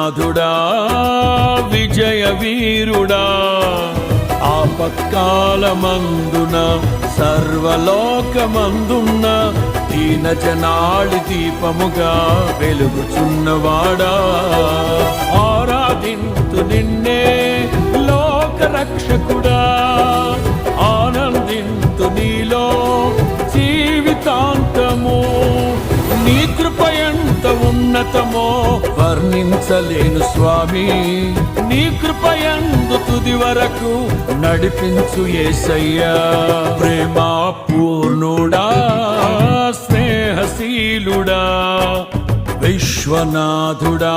విశ్వనాథుడా విజయ వీరుడా ఆపత్కాలమందున సర్వలోకమందున్న దీన జనాళి దీపముగా వెలుగుచున్నవాడా ఆరాధింతు నిన్నే లోక రక్షకుడా ఆనందింతు నీలో జీవితాంతము నీ కృప ఎంత ఉన్నతమో వర్ణించలేను స్వామి నీ కృప యందు తుది వరకు నడిపించు యేసయ్యా ప్రేమ పూర్ణుడా స్నేహశీలుడా విశ్వనాథుడా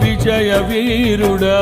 విజయ వీరుడా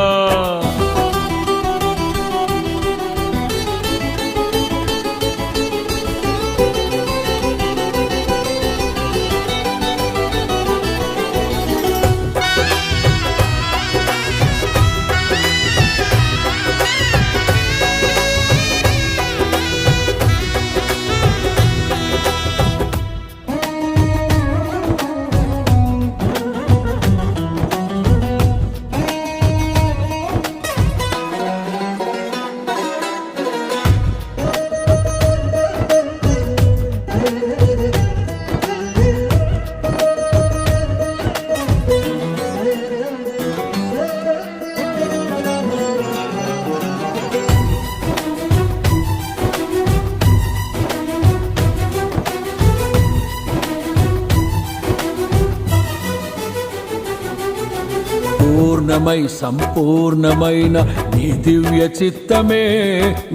పూర్ణమై సంపూర్ణమైన నీ దివ్య చిత్తమే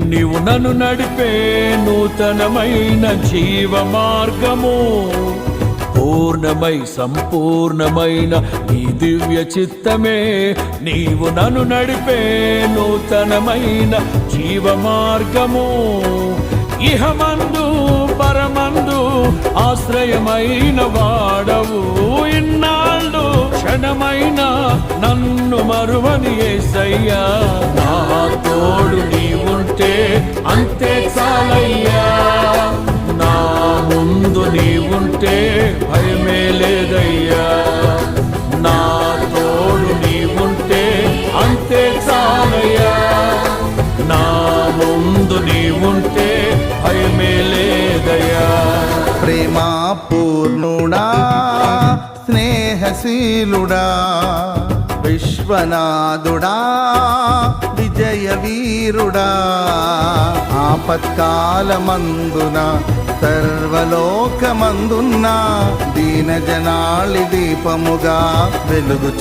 నీవు నన్ను నడిపే నూతనమైన జీవ మార్గము పూర్ణమై సంపూర్ణమైన నీ దివ్య చిత్తమే నీవు నన్ను నడిపే నూతనమైన జీవ మార్గము ఇహమందు పరమందు ఆశ్రయమైన వాడవు ఇన్నాళ్ళు క్షణమైన నన్ను మరువని యేసయ్యా నా తోడు నీవుంటే అంతే చాలయ్యా నా ముందు నీవుంటే భయమే లేదయ్యా నా తోడు నీవుంటే అంతే చాలయ్యా నా ముందు నీవుంటే భయమే లేదయ్యా ప్రేమా పూర్ణుడా స్నేహశీలుడా విశ్వనాథుడా విజయ వీరుడా ఆపత్కాలమందున సర్వలోకమందున్న దీన జనాళి దీపముగా వెలుగుచు